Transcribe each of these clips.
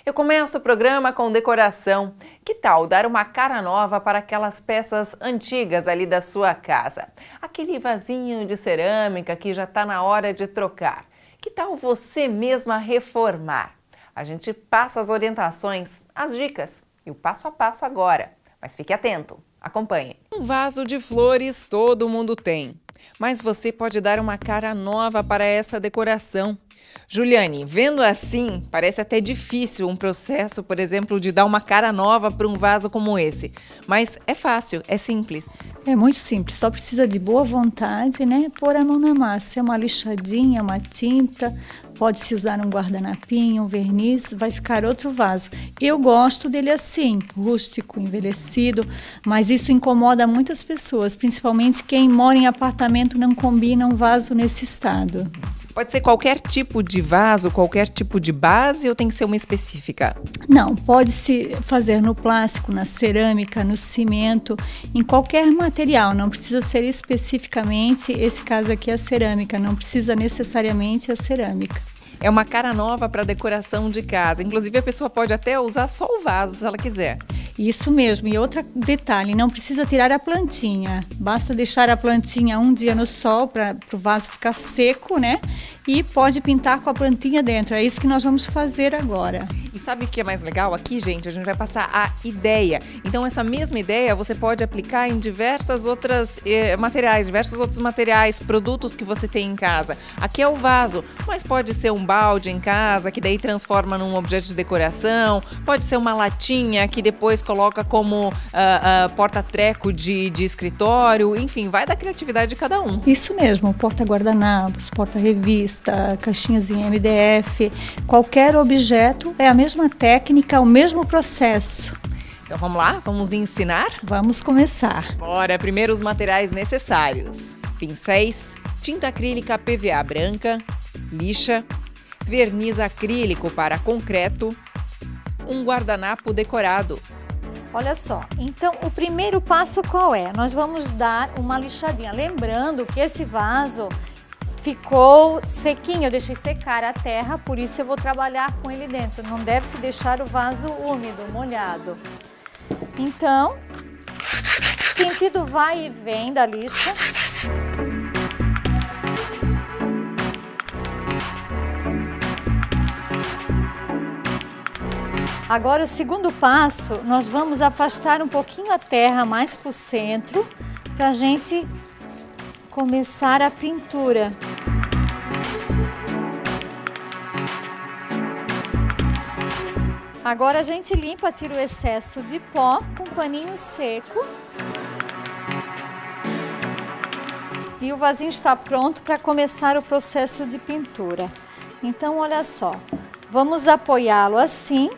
Eu começo o programa com decoração. Que tal dar uma cara nova para aquelas peças antigas ali da sua casa? Aquele vasinho de cerâmica que já está na hora de trocar. Que tal você mesma reformar? A gente passa as orientações, as dicas e o passo a passo agora. Mas fique atento, acompanhe. Um vaso de flores todo mundo tem, mas você pode dar uma cara nova para essa decoração. Juliane, vendo assim, parece até difícil um processo, por exemplo, de dar uma cara nova para um vaso como esse. Mas é fácil, é simples. É muito simples, só precisa de boa vontade, né? Pôr a mão na massa, é uma lixadinha, uma tinta, pode-se usar um guardanapinho, um verniz, vai ficar outro vaso. Eu gosto dele assim, rústico, envelhecido, mas isso incomoda muitas pessoas, principalmente quem mora em apartamento não combina um vaso nesse estado. Pode ser qualquer tipo de vaso, qualquer tipo de base ou tem que ser uma específica? Não, pode-se fazer no plástico, na cerâmica, no cimento, em qualquer material, não precisa ser especificamente, esse caso aqui é a cerâmica, não precisa necessariamente a cerâmica. É uma cara nova para decoração de casa, inclusive a pessoa pode até usar só o vaso se ela quiser. Isso mesmo, e outro detalhe, não precisa tirar a plantinha, basta deixar a plantinha um dia no sol para o vaso ficar seco, né? E pode pintar com a plantinha dentro, é isso que nós vamos fazer agora. E sabe o que é mais legal aqui, gente? A gente vai passar a ideia. Então essa mesma ideia você pode aplicar em diversos outros materiais, produtos que você tem em casa. Aqui é o vaso, mas pode ser um balde em casa, que daí transforma num objeto de decoração, pode ser uma latinha que depois coloca como porta-treco de escritório, enfim, vai da criatividade de cada um. Isso mesmo, porta-guardanapos, porta-revista, caixinhas em MDF, qualquer objeto é a mesma técnica, o mesmo processo. Então vamos lá? Vamos ensinar? Vamos começar. Bora! Primeiro os materiais necessários: pincéis, tinta acrílica PVA branca, lixa, verniz acrílico para concreto, um guardanapo decorado. Olha só, então o primeiro passo qual é? Nós vamos dar uma lixadinha. Lembrando que esse vaso ficou sequinho, eu deixei secar a terra, por isso eu vou trabalhar com ele dentro. Não deve se deixar o vaso úmido, molhado. Então, sentido vai e vem da lixa. Agora o segundo passo, nós vamos afastar um pouquinho a terra mais para o centro, para a gente começar a pintura. Agora a gente limpa, tira o excesso de pó com um paninho seco. E o vasinho está pronto para começar o processo de pintura. Então, olha só, vamos apoiá-lo assim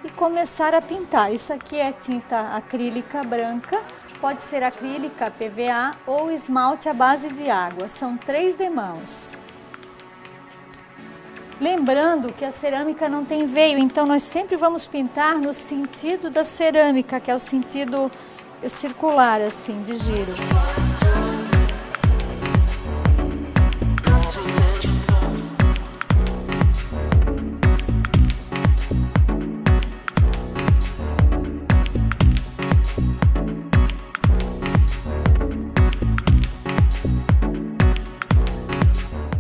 e começar a pintar. Isso aqui é tinta acrílica branca, pode ser acrílica, PVA ou esmalte à base de água. São 3 demãos. Lembrando que a cerâmica não tem veio, então nós sempre vamos pintar no sentido da cerâmica, que é o sentido circular, assim, de giro.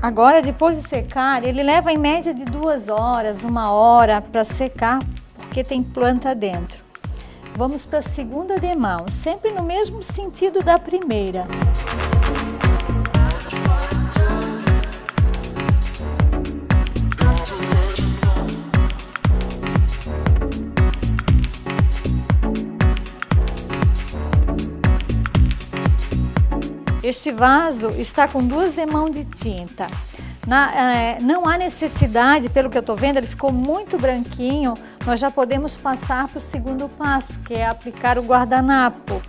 Agora, depois de secar, ele leva em média de 2 horas, 1 hora para secar, porque tem planta dentro. Vamos para a segunda demão, sempre no mesmo sentido da primeira. Este vaso está com 2 demãos de tinta. Não há necessidade, pelo que eu estou vendo, ele ficou muito branquinho, nós já podemos passar para o segundo passo, que é aplicar o guardanapo.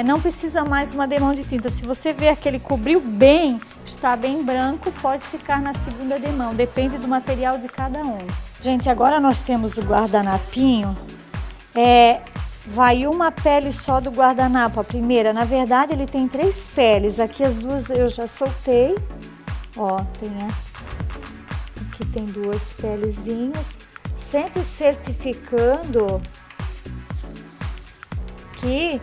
Não precisa mais uma demão de tinta. Se você ver que ele cobriu bem, está bem branco, pode ficar na segunda demão, depende do material de cada um. Gente, agora nós temos o guardanapinho. Vai uma pele só do guardanapo, a primeira. Na verdade, ele tem 3 peles. Aqui as 2 eu já soltei. Ó, aqui tem 2 pelezinhas. sempre certificando que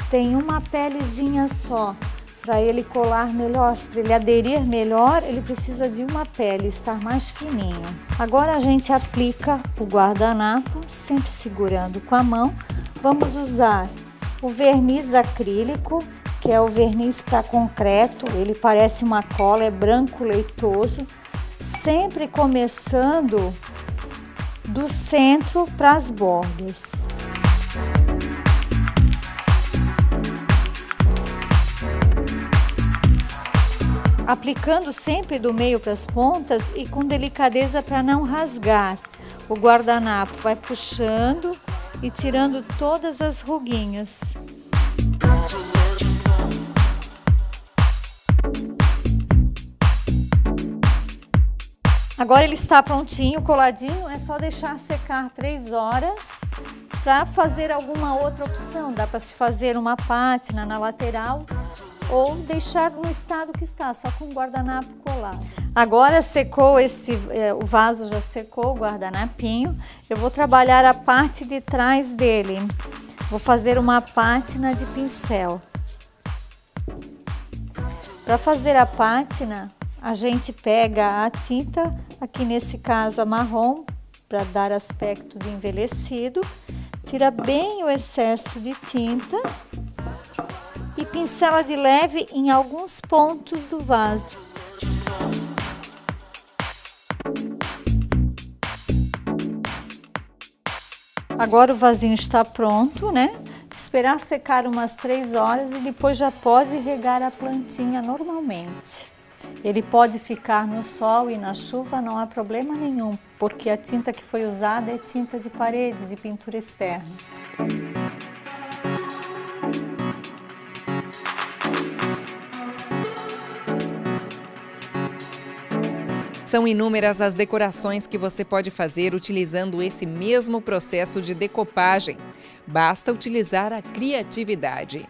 tem uma pelezinha só. Para ele colar melhor, para ele aderir melhor, ele precisa de uma pele, estar mais fininho. Agora a gente aplica o guardanapo, sempre segurando com a mão. Vamos usar o verniz acrílico, que é o verniz para concreto, ele parece uma cola, é branco leitoso, sempre começando do centro para as bordas. Aplicando sempre do meio para as pontas e com delicadeza para não rasgar. O guardanapo vai puxando e tirando todas as ruguinhas. Agora ele está prontinho, coladinho, é só deixar secar 3 horas para fazer alguma outra opção. Dá para se fazer uma pátina na lateral ou deixar no estado que está, só com o guardanapo colado. Agora secou o vaso já secou, o guardanapinho. Eu vou trabalhar a parte de trás dele. Vou fazer uma pátina de pincel. Para fazer a pátina, a gente pega a tinta, aqui nesse caso a marrom, para dar aspecto de envelhecido, tira bem o excesso de tinta e pincela de leve em alguns pontos do vaso. Agora o vasinho está pronto, né? Esperar secar umas 3 horas e depois já pode regar a plantinha normalmente. Ele pode ficar no sol e na chuva, não há problema nenhum, porque a tinta que foi usada é tinta de parede, de pintura externa. São inúmeras as decorações que você pode fazer utilizando esse mesmo processo de decopagem. Basta utilizar a criatividade.